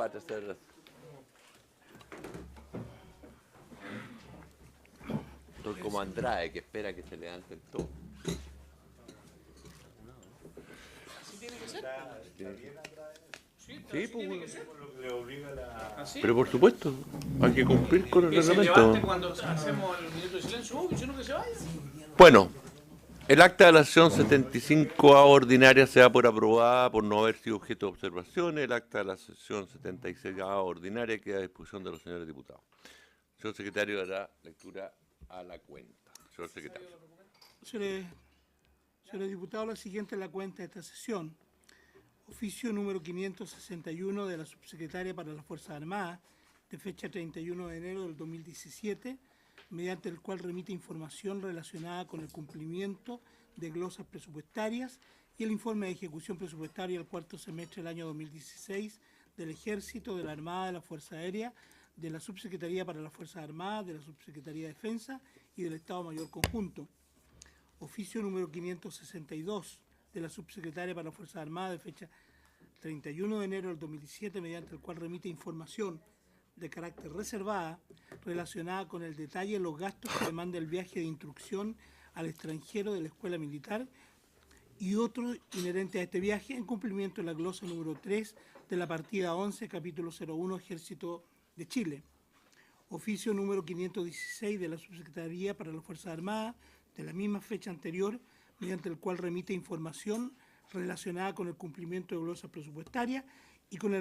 para hacer. Estoy como Andrade, que espera que se levanten todos. Así tiene que ser. Sí, pues, bueno. Le obliga la... Así. Pero por supuesto, hay que cumplir con el Que se levante reglamento. cuando hacemos el minuto de silencio, obvio, sino que se vaya. Bueno, el acta de la sesión 75A ordinaria se da por aprobada por no haber sido objeto de observaciones. El acta de la sesión 76A ordinaria queda a disposición de los señores diputados. Señor secretario dará lectura a la cuenta. Señor secretario. Señores diputados, la siguiente es la cuenta de esta sesión. Oficio número 561 de la subsecretaria para las Fuerzas Armadas, de fecha 31 de enero del 2017, mediante el cual remite información relacionada con el cumplimiento de glosas presupuestarias y el informe de ejecución presupuestaria del cuarto semestre del año 2016 del Ejército, de la Armada, de la Fuerza Aérea, de la Subsecretaría para las Fuerzas Armadas, de la Subsecretaría de Defensa y del Estado Mayor Conjunto. Oficio número 562 de la Subsecretaria para las Fuerzas Armadas, de fecha 31 de enero del 2017, mediante el cual remite información de carácter reservada relacionada con el detalle de los gastos que demanda el viaje de instrucción al extranjero de la Escuela Militar y otros inherentes a este viaje, en cumplimiento de la glosa número 3 de la partida 11, capítulo 01, Ejército de Chile. Oficio número 516 de la Subsecretaría para las Fuerzas Armadas, de la misma fecha anterior, mediante el cual remite información relacionada con el cumplimiento de glosas presupuestarias y con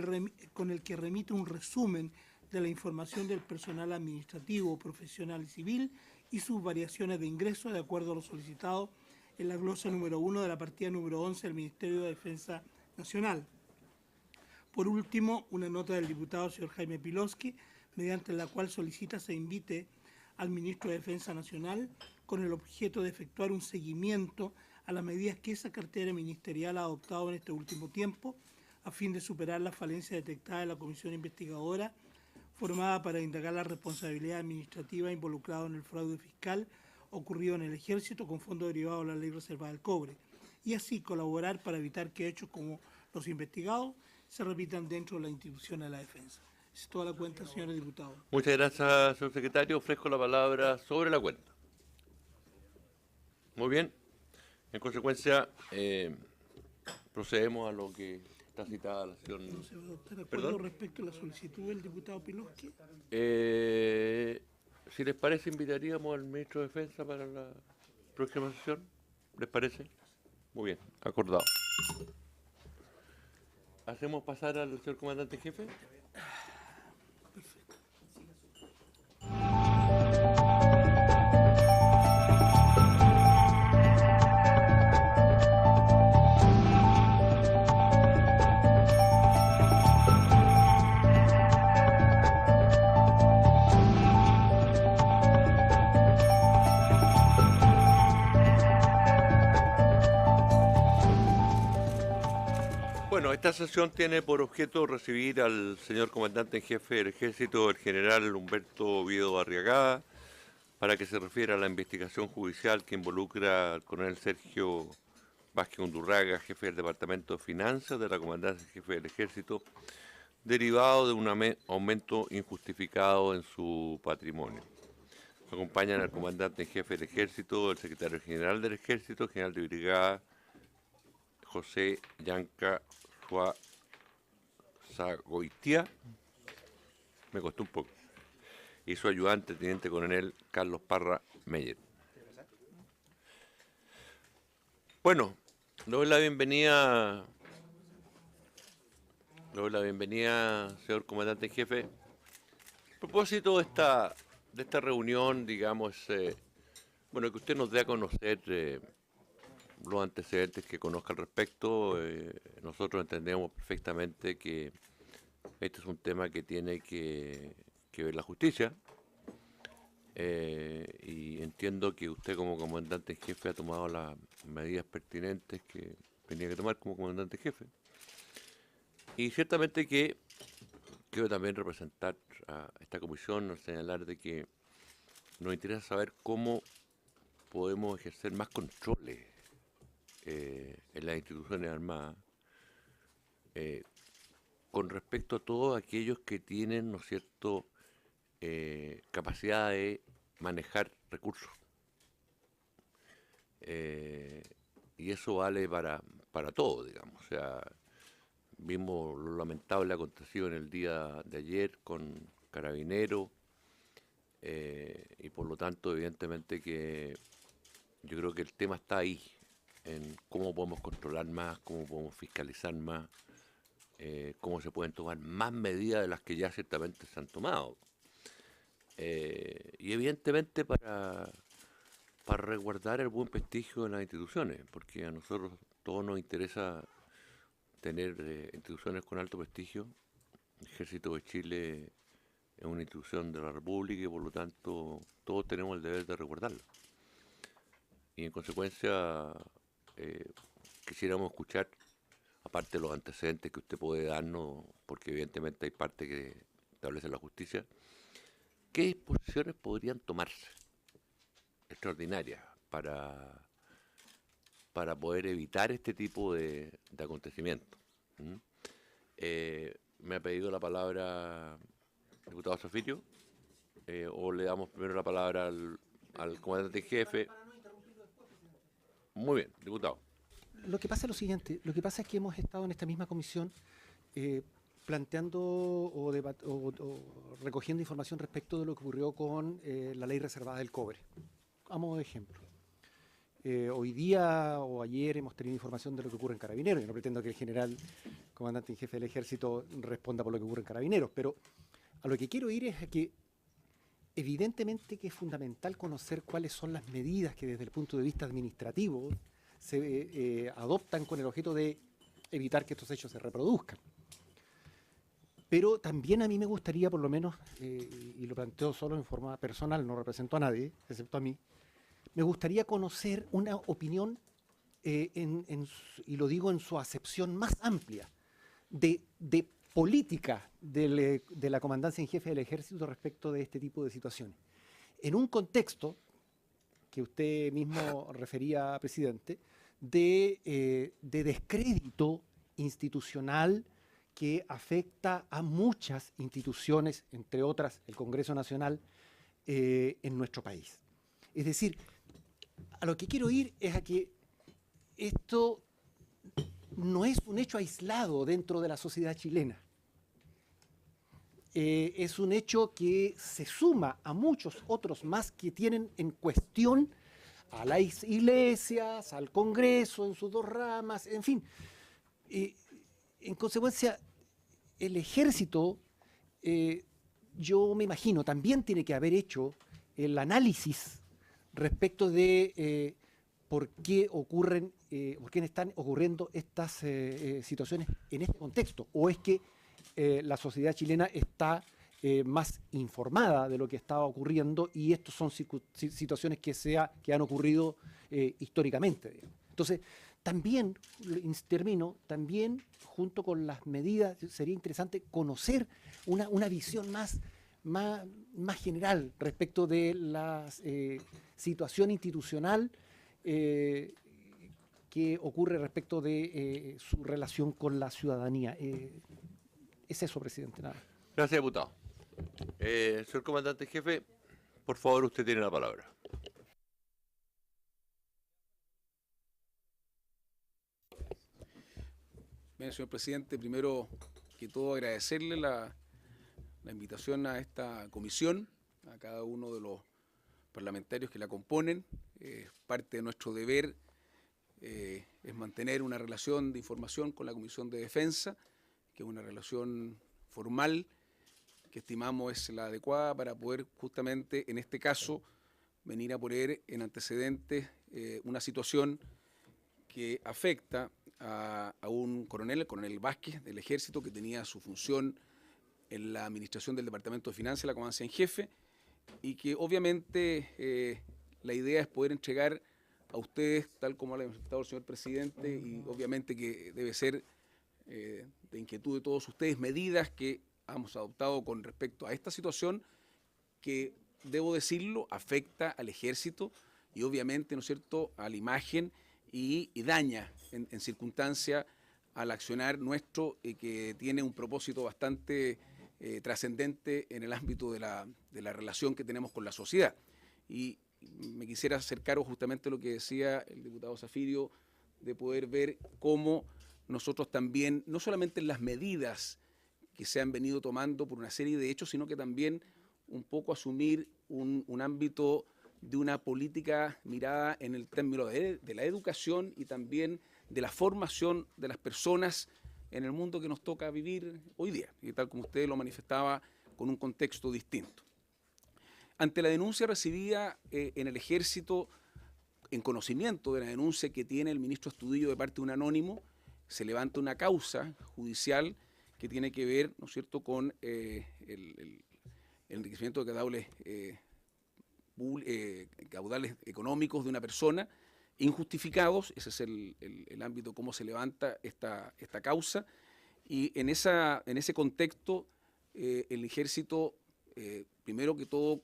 el que remite un resumen de la información del personal administrativo, profesional y civil y sus variaciones de ingresos de acuerdo a lo solicitado en la glosa número 1 de la partida número 11 del Ministerio de Defensa Nacional. Por último, una nota del diputado señor Jaime Pilowski, mediante la cual solicita se invite al Ministro de Defensa Nacional con el objeto de efectuar un seguimiento a las medidas que esa cartera ministerial ha adoptado en este último tiempo, a fin de superar las falencias detectadas en la comisión investigadora formada para indagar la responsabilidad administrativa involucrada en el fraude fiscal ocurrido en el Ejército con fondos derivados de la Ley Reserva del Cobre, y así colaborar para evitar que hechos como los investigados se repitan dentro de la institución de la defensa. Es toda la cuenta, señores diputados. Muchas gracias, señor secretario. Ofrezco la palabra sobre la cuenta. Muy bien. En consecuencia, procedemos a lo que está citada la sesión. ¿No se va a adoptar acuerdo ¿Perdón? respecto a la solicitud del diputado Pilowski? Si les parece, invitaríamos al ministro de Defensa para la próxima sesión. ¿Les parece? Muy bien, acordado. ¿Hacemos pasar al señor comandante en jefe? Bueno, esta sesión tiene por objeto recibir al señor comandante en jefe del Ejército, el general Humberto Oviedo Arriagada, para que se refiera a la investigación judicial que involucra al coronel Sergio Vázquez Undurraga, jefe del Departamento de Finanzas de la Comandancia en Jefe del Ejército, derivado de un aumento injustificado en su patrimonio. Acompañan al comandante en jefe del Ejército, el secretario general del Ejército, general de brigada José Yanca Zagoitia, me costó un poco, y su ayudante, teniente coronel Carlos Parra Meyer. Bueno, le doy la bienvenida, señor comandante en jefe. A propósito de esta reunión, digamos, bueno, que usted nos dé a conocer los antecedentes que conozca al respecto. Nosotros entendemos perfectamente que este es un tema que tiene que ver la justicia, y entiendo que usted como comandante en jefe ha tomado las medidas pertinentes que tenía que tomar como comandante en jefe, y ciertamente que quiero también representar a esta comisión al señalar de que nos interesa saber cómo podemos ejercer más controles en las instituciones armadas, con respecto a todos aquellos que tienen, ¿no es cierto?, capacidad de manejar recursos. Y eso vale para todo, digamos. O sea, vimos lo lamentable acontecido en el día de ayer con Carabineros, y por lo tanto, evidentemente que yo creo que el tema está ahí, en cómo podemos controlar más, cómo podemos fiscalizar más, cómo se pueden tomar más medidas de las que ya ciertamente se han tomado. Y evidentemente para resguardar el buen prestigio de las instituciones, porque a nosotros todos nos interesa tener instituciones con alto prestigio. El Ejército de Chile es una institución de la República y por lo tanto todos tenemos el deber de resguardarlo. Y en consecuencia quisiéramos escuchar, aparte de los antecedentes que usted puede darnos, porque evidentemente hay parte que establece la justicia, ¿qué disposiciones podrían tomarse extraordinarias para poder evitar este tipo de acontecimientos? Me ha pedido la palabra el diputado Sofillo, o le damos primero la palabra al comandante en jefe. Muy bien, diputado. Lo que pasa es lo siguiente, lo que pasa es que hemos estado en esta misma comisión planteando o recogiendo información respecto de lo que ocurrió con la ley reservada del cobre. A modo de ejemplo. Hoy día o ayer hemos tenido información de lo que ocurre en Carabineros. Yo no pretendo que el general comandante en jefe del Ejército responda por lo que ocurre en Carabineros, pero a lo que quiero ir es a que evidentemente que es fundamental conocer cuáles son las medidas que desde el punto de vista administrativo se adoptan con el objeto de evitar que estos hechos se reproduzcan. Pero también a mí me gustaría, por lo menos, y lo planteo solo en forma personal, no represento a nadie, excepto a mí, me gustaría conocer una opinión, y lo digo en su acepción más amplia, de política de la comandancia en jefe del Ejército respecto de este tipo de situaciones. En un contexto que usted mismo refería, presidente, de descrédito institucional que afecta a muchas instituciones, entre otras el Congreso Nacional, en nuestro país. Es decir, a lo que quiero ir es a que esto no es un hecho aislado dentro de la sociedad chilena. Es un hecho que se suma a muchos otros más que tienen en cuestión a las iglesias, al Congreso en sus dos ramas, en fin. En consecuencia, el Ejército, yo me imagino, también tiene que haber hecho el análisis respecto de por qué están ocurriendo estas situaciones en este contexto, o es que la sociedad chilena está más informada de lo que estaba ocurriendo y estas son situaciones que han ocurrido históricamente, digamos. Entonces, también, termino, también junto con las medidas, sería interesante conocer una visión más general respecto de la situación institucional que ocurre respecto de su relación con la ciudadanía. Es eso, presidente, nada. Gracias, diputado. Señor comandante en jefe, por favor, usted tiene la palabra. Bien, señor presidente, primero que todo agradecerle la invitación a esta comisión, a cada uno de los parlamentarios que la componen. Parte de nuestro deber es mantener una relación de información con la Comisión de Defensa, que es una relación formal que estimamos es la adecuada para poder justamente en este caso venir a poner en antecedentes una situación que afecta a un coronel, el coronel Vázquez del Ejército, que tenía su función en la administración del Departamento de Finanzas, la comandancia en jefe, y que obviamente la idea es poder entregar a ustedes, tal como lo ha manifestado el señor presidente, y obviamente que debe ser de inquietud de todos ustedes, medidas que hemos adoptado con respecto a esta situación que, debo decirlo, afecta al Ejército y obviamente, ¿no es cierto?, a la imagen y daña en circunstancia al accionar nuestro, que tiene un propósito bastante trascendente en el ámbito de la relación que tenemos con la sociedad. Y me quisiera acercaros justamente a lo que decía el diputado Zafirio, de poder ver cómo nosotros también, no solamente en las medidas que se han venido tomando por una serie de hechos, sino que también un poco asumir un ámbito de una política mirada en el término de la educación y también de la formación de las personas en el mundo que nos toca vivir hoy día, y tal como usted lo manifestaba, con un contexto distinto. Ante la denuncia recibida en el Ejército, en conocimiento de la denuncia que tiene el ministro Astudillo de parte de un anónimo, se levanta una causa judicial que tiene que ver, ¿no es cierto?, con el enriquecimiento de caudales económicos de una persona injustificados. Ese es el ámbito cómo se levanta esta causa, y en ese contexto el Ejército, primero que todo,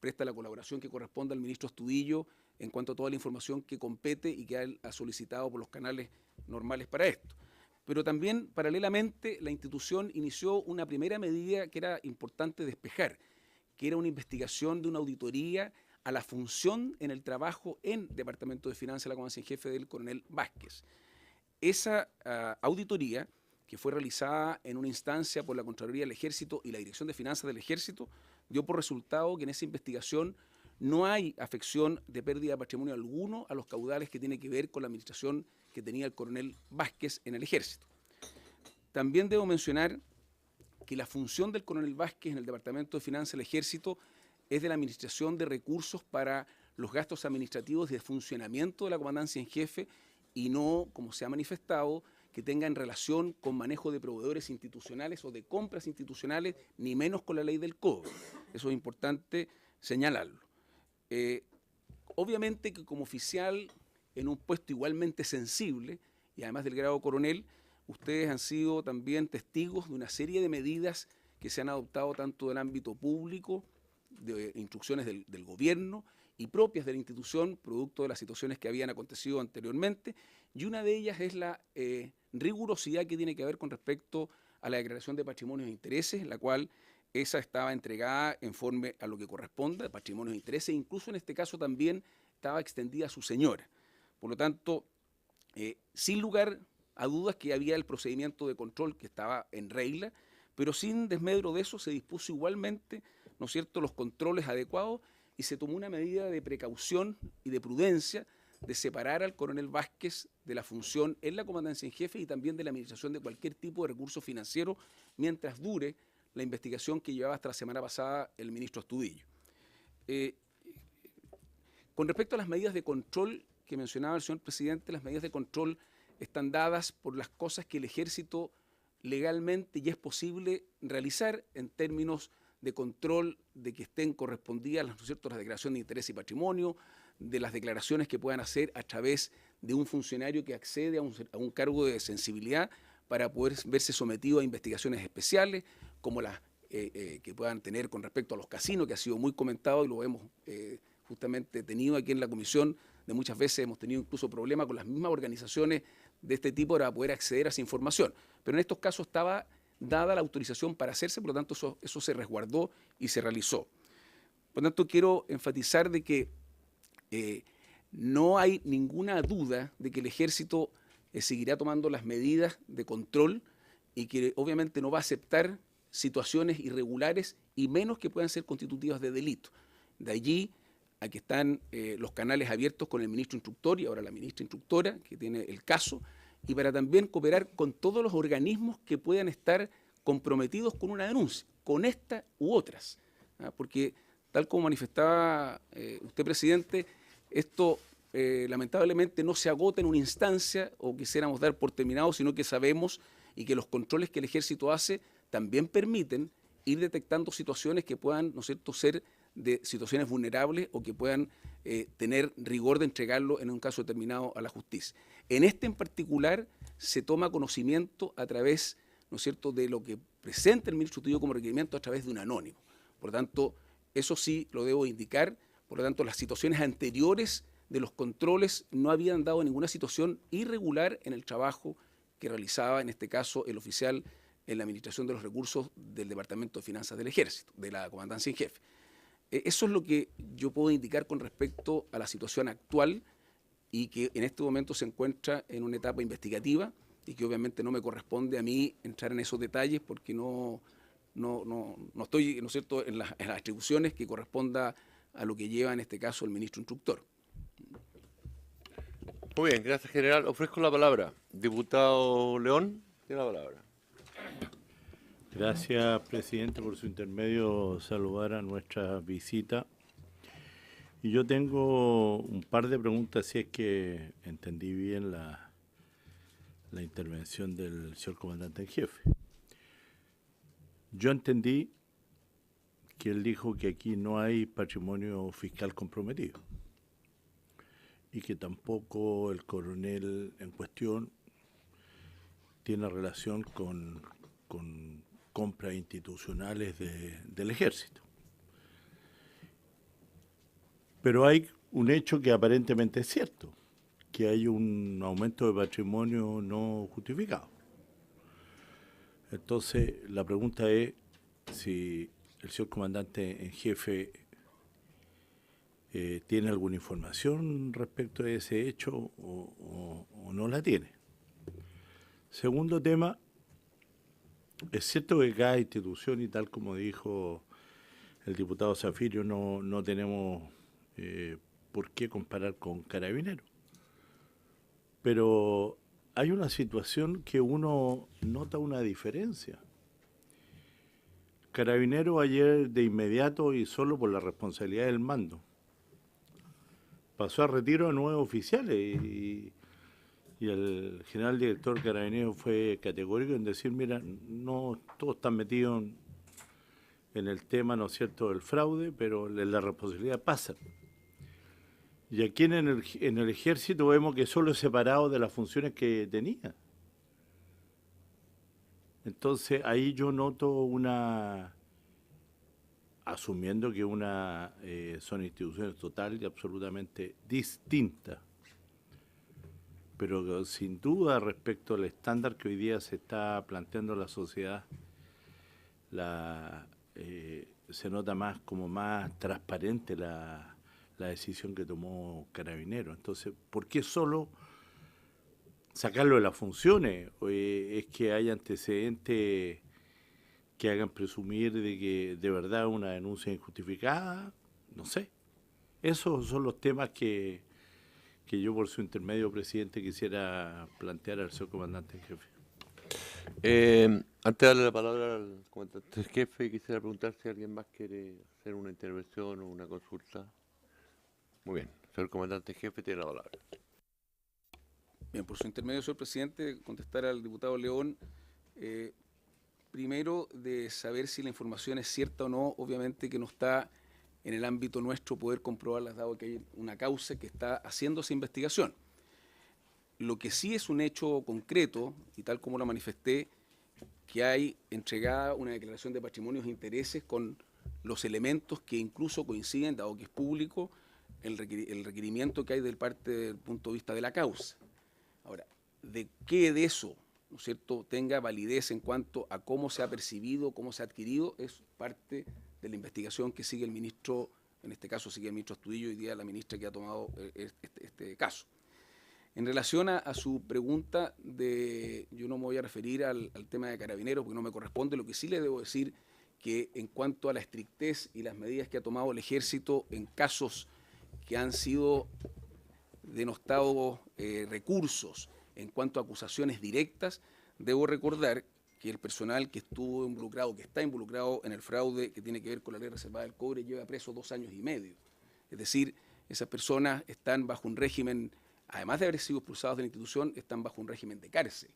presta la colaboración que corresponde al ministro Astudillo en cuanto a toda la información que compete y que él ha solicitado por los canales normales para esto. Pero también, paralelamente, la institución inició una primera medida que era importante despejar, que era una investigación de una auditoría a la función en el trabajo en Departamento de Finanzas de la Comandancia en Jefe del coronel Vázquez. Esa auditoría, que fue realizada en una instancia por la Contraloría del Ejército y la Dirección de Finanzas del Ejército, dio por resultado que en esa investigación no hay afección de pérdida de patrimonio alguno a los caudales que tiene que ver con la administración que tenía el coronel Vázquez en el Ejército. También debo mencionar que la función del coronel Vázquez en el Departamento de Finanzas del Ejército es de la administración de recursos para los gastos administrativos de funcionamiento de la Comandancia en Jefe, y no, como se ha manifestado, que tenga en relación con manejo de proveedores institucionales o de compras institucionales, ni menos con la ley del cobre. Eso es importante señalarlo. Obviamente que como oficial en un puesto igualmente sensible, y además del grado coronel, ustedes han sido también testigos de una serie de medidas que se han adoptado tanto del ámbito público, de instrucciones del gobierno y propias de la institución, producto de las situaciones que habían acontecido anteriormente, y una de ellas es la rigurosidad que tiene que ver con respecto a la declaración de patrimonios e intereses, la cual esa estaba entregada en forma a lo que corresponde, de patrimonios e intereses, incluso en este caso también estaba extendida a su señora. Por lo tanto, sin lugar a dudas que había el procedimiento de control que estaba en regla, pero sin desmedro de eso se dispuso igualmente, ¿no es cierto?, los controles adecuados, y se tomó una medida de precaución y de prudencia de separar al coronel Vázquez de la función en la Comandancia en Jefe y también de la administración de cualquier tipo de recurso financiero mientras dure la investigación que llevaba hasta la semana pasada el ministro Astudillo. Con respecto a las medidas de control que mencionaba el señor presidente, las medidas de control están dadas por las cosas que el Ejército legalmente ya es posible realizar en términos de control de que estén correspondidas, ¿no es cierto?, las declaraciones de interés y patrimonio, de las declaraciones que puedan hacer a través de un funcionario que accede a un cargo de sensibilidad para poder verse sometido a investigaciones especiales, como las que puedan tener con respecto a los casinos, que ha sido muy comentado y lo hemos justamente tenido aquí en la comisión. De muchas veces hemos tenido incluso problemas con las mismas organizaciones de este tipo para poder acceder a esa información. Pero en estos casos estaba dada la autorización para hacerse, por lo tanto eso se resguardó y se realizó. Por lo tanto, quiero enfatizar de que no hay ninguna duda de que el Ejército seguirá tomando las medidas de control y que obviamente no va a aceptar situaciones irregulares y menos que puedan ser constitutivas de delito. De allí a que están los canales abiertos con el ministro instructor y ahora la ministra instructora, que tiene el caso, y para también cooperar con todos los organismos que puedan estar comprometidos con una denuncia, con esta u otras. Porque, tal como manifestaba usted, presidente, esto lamentablemente no se agota en una instancia o quisiéramos dar por terminado, sino que sabemos y que los controles que el Ejército hace también permiten ir detectando situaciones que puedan, ¿no es cierto?, ser de situaciones vulnerables o que puedan tener rigor de entregarlo en un caso determinado a la justicia. En este en particular se toma conocimiento a través, ¿no es cierto?, de lo que presenta el ministro Astudillo como requerimiento a través de un anónimo. Por lo tanto, eso sí lo debo indicar. Por lo tanto, las situaciones anteriores de los controles no habían dado ninguna situación irregular en el trabajo que realizaba en este caso el oficial en la administración de los recursos del Departamento de Finanzas del Ejército, de la Comandancia en Jefe. Eso es lo que yo puedo indicar con respecto a la situación actual y que en este momento se encuentra en una etapa investigativa y que obviamente no me corresponde a mí entrar en esos detalles porque no estoy, ¿no es cierto?, en las atribuciones que corresponda a lo que lleva en este caso el ministro instructor. Muy bien, gracias, general. Ofrezco la palabra. Diputado León, tiene la palabra. Gracias, presidente, por su intermedio saludar a nuestra visita. Y yo tengo un par de preguntas, si es que entendí bien la intervención del señor comandante en jefe. Yo entendí que él dijo que aquí no hay patrimonio fiscal comprometido y que tampoco el coronel en cuestión tiene relación con compras institucionales del ejército. Pero hay un hecho que aparentemente es cierto, que hay un aumento de patrimonio no justificado. Entonces, la pregunta es si el señor comandante en jefe tiene alguna información respecto a ese hecho o no la tiene. Segundo tema, es cierto que cada institución, y tal como dijo el diputado Zafirio, no tenemos por qué comparar con Carabineros. Pero hay una situación que uno nota una diferencia. Carabineros ayer de inmediato y solo por la responsabilidad del mando pasó a retiro a 9 oficiales y el general director Carabineros fue categórico en decir, mira, no todos están metidos en el tema, ¿no es cierto?, del fraude, pero la responsabilidad pasa. Y aquí en el ejército vemos que solo es separado de las funciones que tenía. Entonces ahí yo noto asumiendo que son instituciones total y absolutamente distintas, pero sin duda respecto al estándar que hoy día se está planteando en la sociedad, se nota más como más transparente la decisión que tomó Carabineros. Entonces, ¿por qué solo sacarlo de las funciones? ¿Es que hay antecedentes que hagan presumir de que de verdad una denuncia injustificada? No sé. Esos son los temas que yo, por su intermedio, presidente, quisiera plantear al señor comandante en jefe. Antes de darle la palabra al comandante en jefe, quisiera preguntar si alguien más quiere hacer una intervención o una consulta. Muy bien, señor comandante en jefe, tiene la palabra. Bien, por su intermedio, señor presidente, contestar al diputado León. Primero, de saber si la información es cierta o no, obviamente que no está en el ámbito nuestro poder comprobarlas, dado que hay una causa que está haciendo esa investigación. Lo que sí es un hecho concreto, y tal como lo manifesté, que hay entregada una declaración de patrimonios e intereses con los elementos que incluso coinciden, dado que es público, el requerimiento que hay del punto de vista de la causa. Ahora, de qué de eso, ¿no es cierto?, tenga validez en cuanto a cómo se ha percibido, cómo se ha adquirido, es parte de la investigación que sigue el ministro, en este caso sigue el ministro Astudillo, hoy día la ministra que ha tomado este caso. En relación a su pregunta, yo no me voy a referir al tema de Carabineros porque no me corresponde, lo que sí le debo decir que en cuanto a la estrictez y las medidas que ha tomado el Ejército en casos que han sido denostados recursos, en cuanto a acusaciones directas, debo recordar que el personal que estuvo involucrado, que está involucrado en el fraude que tiene que ver con la ley reservada del cobre, lleva preso 2 años y medio. Es decir, esas personas están bajo un régimen, además de haber sido expulsados de la institución, están bajo un régimen de cárcel.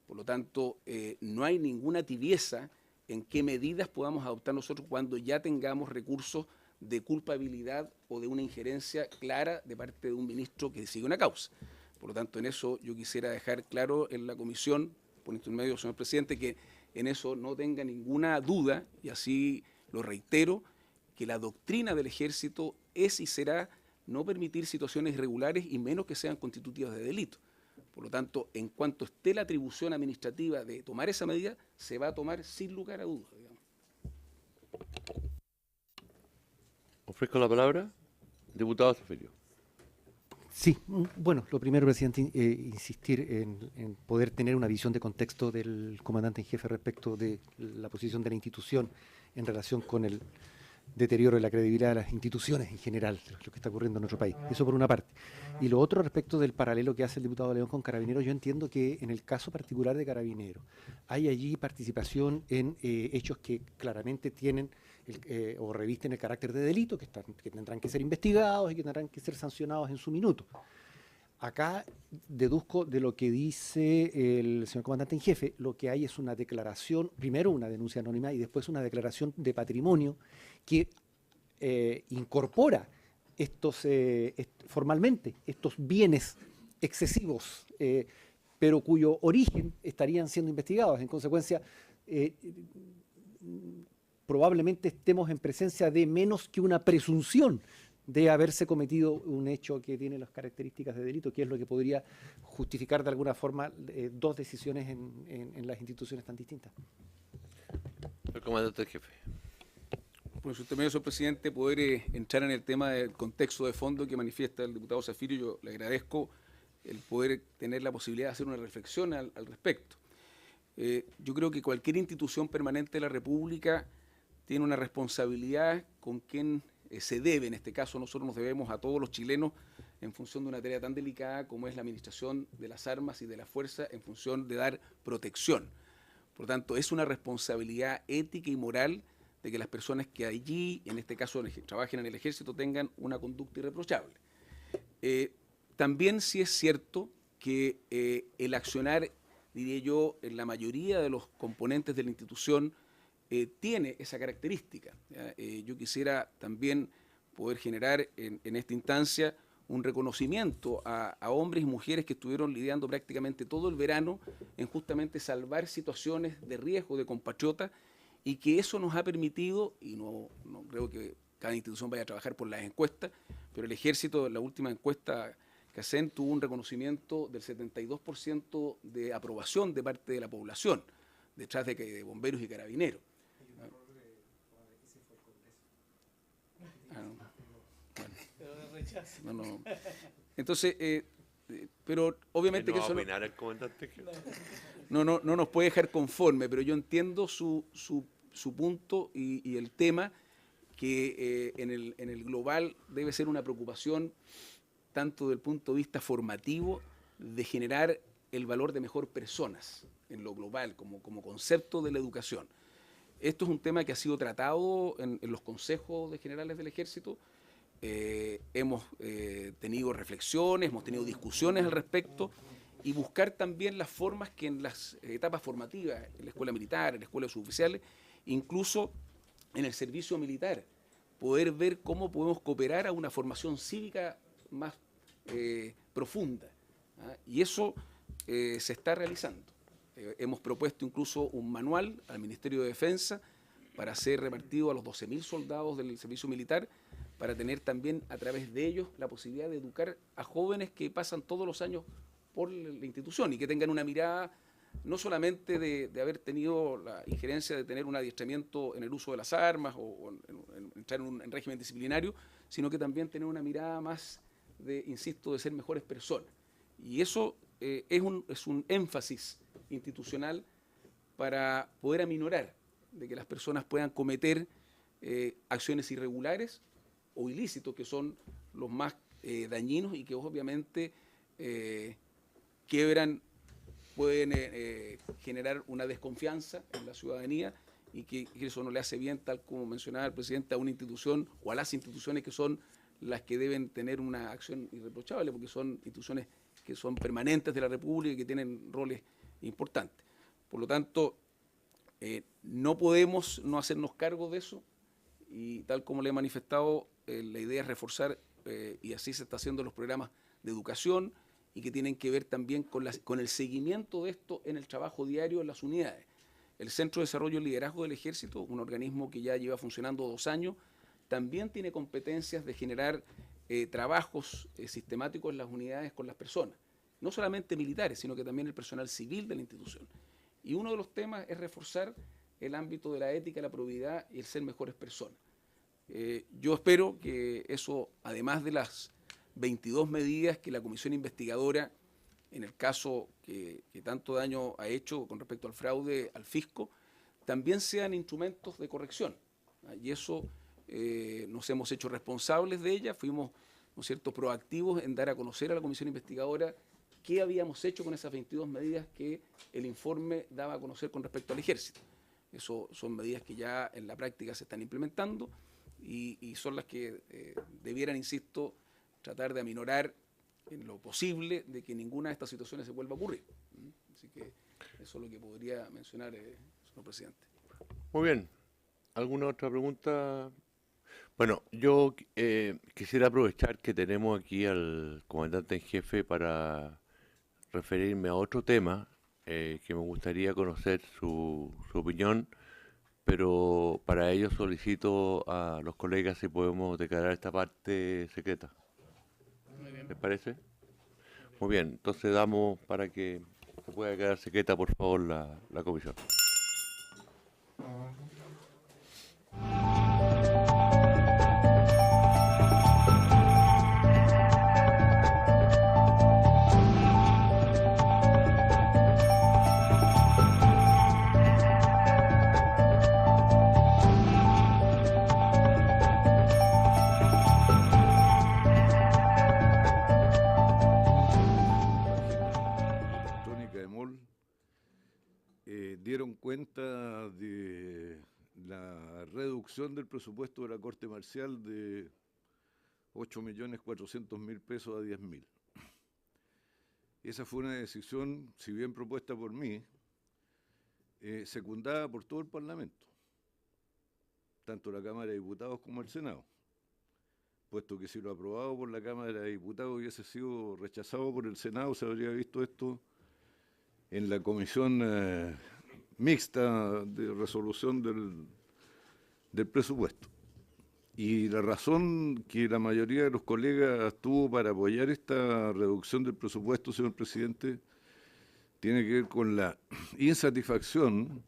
Por lo tanto, no hay ninguna tibieza en qué medidas podamos adoptar nosotros cuando ya tengamos recursos de culpabilidad o de una injerencia clara de parte de un ministro que sigue una causa. Por lo tanto, en eso yo quisiera dejar claro en la comisión, por intermedio, señor presidente, que en eso no tenga ninguna duda, y así lo reitero, que la doctrina del Ejército es y será no permitir situaciones irregulares y menos que sean constitutivas de delito. Por lo tanto, en cuanto esté la atribución administrativa de tomar esa medida, se va a tomar sin lugar a dudas, digamos. Ofrezco la palabra. Diputado Zafirio. Sí, bueno, lo primero, presidente, insistir en poder tener una visión de contexto del comandante en jefe respecto de la posición de la institución en relación con el deterioro de la credibilidad de las instituciones en general, lo que está ocurriendo en nuestro país. Eso por una parte. Y lo otro respecto del paralelo que hace el diputado León con Carabineros, yo entiendo que en el caso particular de Carabineros hay allí participación en hechos que claramente tienen o revisten el carácter de delito, que tendrán que ser investigados y que tendrán que ser sancionados en su minuto. Acá deduzco de lo que dice el señor comandante en jefe, lo que hay es una declaración, primero una denuncia anónima y después una declaración de patrimonio que incorpora formalmente estos bienes excesivos, pero cuyo origen estarían siendo investigados. En consecuencia, probablemente estemos en presencia de menos que una presunción de haberse cometido un hecho que tiene las características de delito, que es lo que podría justificar de alguna forma dos decisiones en las instituciones tan distintas. El comandante en jefe. Por su intermedio, señor presidente, poder entrar en el tema del contexto de fondo que manifiesta el diputado Zafirio. Yo le agradezco el poder tener la posibilidad de hacer una reflexión al respecto. Yo creo que cualquier institución permanente de la República tiene una responsabilidad con quien se debe. En este caso, nosotros nos debemos a todos los chilenos en función de una tarea tan delicada como es la administración de las armas y de la fuerza en función de dar protección. Por lo tanto, es una responsabilidad ética y moral de que las personas que allí, en este caso trabajen en el ejército, tengan una conducta irreprochable. También sí es cierto que el accionar, diría yo, en la mayoría de los componentes de la institución tiene esa característica. Yo quisiera también poder generar en esta instancia un reconocimiento a hombres y mujeres que estuvieron lidiando prácticamente todo el verano en justamente salvar situaciones de riesgo de compatriotas, y que eso nos ha permitido, y no creo que cada institución vaya a trabajar por las encuestas, pero el ejército, en la última encuesta que hacen, tuvo un reconocimiento del 72% de aprobación de parte de la población, detrás de bomberos y carabineros. No. Entonces, pero obviamente que eso no nos puede dejar conforme, pero yo entiendo su punto y el tema que en el global debe ser una preocupación tanto desde el punto de vista formativo de generar el valor de mejor personas en lo global como concepto de la educación. Esto es un tema que ha sido tratado en los consejos de generales del ejército. Hemos tenido reflexiones, hemos tenido discusiones al respecto y buscar también las formas que en las etapas formativas, en la escuela militar, en la escuela de suboficiales, incluso en el servicio militar, poder ver cómo podemos cooperar a una formación cívica más profunda. Y eso se está realizando. Hemos propuesto incluso un manual al Ministerio de Defensa para ser repartido a los 12.000 soldados del servicio militar, para tener también a través de ellos la posibilidad de educar a jóvenes que pasan todos los años por la institución y que tengan una mirada no solamente de haber tenido la injerencia de tener un adiestramiento en el uso de las armas o en entrar en régimen disciplinario, sino que también tener una mirada más de, insisto, de ser mejores personas. Y eso es un énfasis institucional para poder aminorar de que las personas puedan cometer acciones irregulares o ilícitos, que son los más dañinos y que obviamente pueden generar una desconfianza en la ciudadanía y que eso no le hace bien, tal como mencionaba el presidente, a una institución o a las instituciones que son las que deben tener una acción irreprochable, porque son instituciones que son permanentes de la República y que tienen roles importantes. Por lo tanto, no podemos no hacernos cargo de eso, y tal como le he manifestado, la idea es reforzar, y así se está haciendo los programas de educación, y que tienen que ver también con el seguimiento de esto en el trabajo diario en las unidades. El Centro de Desarrollo y Liderazgo del Ejército, un organismo que ya lleva funcionando 2 años, también tiene competencias de generar trabajos sistemáticos en las unidades con las personas. no solamente militares, sino que también el personal civil de la institución. Y uno de los temas es reforzar el ámbito de la ética, la probidad y el ser mejores personas. Yo espero que eso, además de las 22 medidas que la comisión investigadora, en el caso que tanto daño ha hecho con respecto al fraude al fisco, también sean instrumentos de corrección. Y eso nos hemos hecho responsables de ella, fuimos, ¿no es cierto?, proactivos en dar a conocer a la comisión investigadora qué habíamos hecho con esas 22 medidas que el informe daba a conocer con respecto al ejército. Eso son medidas que ya en la práctica se están implementando y son las que debieran, insisto, tratar de aminorar en lo posible de que ninguna de estas situaciones se vuelva a ocurrir. Así que eso es lo que podría mencionar, señor presidente. Muy bien. ¿Alguna otra pregunta? Bueno, yo quisiera aprovechar que tenemos aquí al comandante en jefe para referirme a otro tema que me gustaría conocer su opinión, pero para ello solicito a los colegas si podemos declarar esta parte secreta. ¿Les parece? Muy bien, entonces damos para que se pueda quedar secreta, por favor, la comisión. Electrónica de MOL dieron cuenta de la reducción del presupuesto de la Corte Marcial de 8.400.000 pesos a 10.000. Esa fue una decisión, si bien propuesta por mí, secundada por todo el Parlamento, tanto la Cámara de Diputados como el Senado, puesto que si lo aprobado por la Cámara de Diputados hubiese sido rechazado por el Senado, se habría visto esto en la comisión mixta de resolución del presupuesto. Y la razón que la mayoría de los colegas tuvo para apoyar esta reducción del presupuesto, señor presidente, tiene que ver con la insatisfacción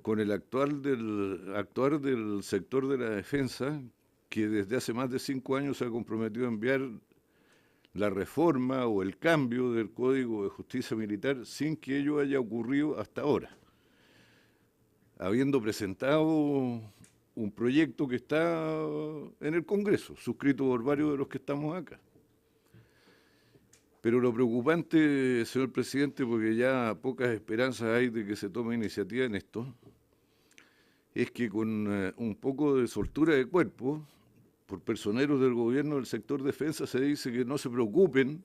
con el actuar del sector de la defensa, que desde hace más de 5 años se ha comprometido a enviar la reforma o el cambio del Código de Justicia Militar sin que ello haya ocurrido hasta ahora, habiendo presentado un proyecto que está en el Congreso, suscrito por varios de los que estamos acá. Pero lo preocupante, señor presidente, porque ya pocas esperanzas hay de que se tome iniciativa en esto, es que con un poco de soltura de cuerpo, por personeros del gobierno del sector defensa, se dice que no se preocupen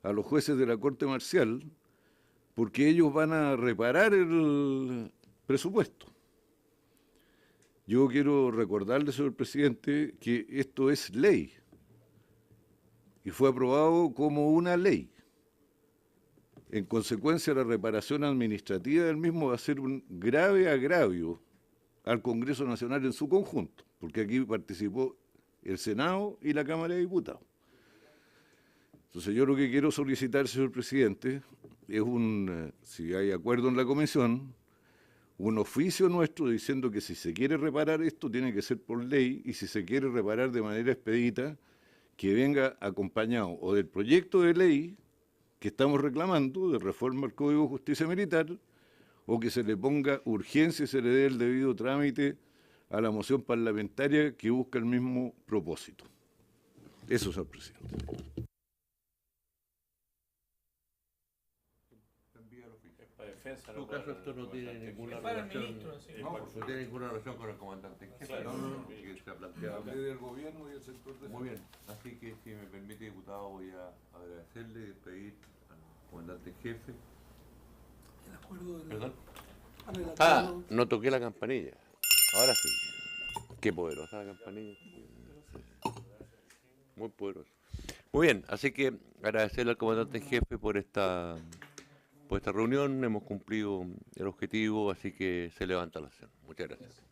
a los jueces de la Corte Marcial, porque ellos van a reparar el presupuesto. Yo quiero recordarle, señor presidente, que esto es ley y fue aprobado como una ley. En consecuencia, la reparación administrativa del mismo va a ser un grave agravio al Congreso Nacional en su conjunto, porque aquí participó el Senado y la Cámara de Diputados. Entonces yo lo que quiero solicitar, señor presidente, es si hay acuerdo en la comisión, un oficio nuestro diciendo que si se quiere reparar esto tiene que ser por ley, y si se quiere reparar de manera expedita, que venga acompañado o del proyecto de ley que estamos reclamando, de reforma al Código de Justicia Militar, o que se le ponga urgencia y se le dé el debido trámite a la moción parlamentaria que busca el mismo propósito. Eso, señor presidente. En tu caso esto no tiene ninguna relación, no tiene ninguna relación con el comandante en jefe, que se ha planteado. Del gobierno y el sector de Muy bien, así que si me permite, diputado, voy a agradecerle y despedir al comandante en jefe. El acuerdo de ¿Perdón? para el Ah, acuerdo. no toqué la campanilla. Ahora sí. Qué poderosa la campanilla. Muy poderosa. Muy bien, así que agradecerle al comandante en jefe por esta reunión. Hemos cumplido el objetivo, así que se levanta la sesión. Muchas gracias.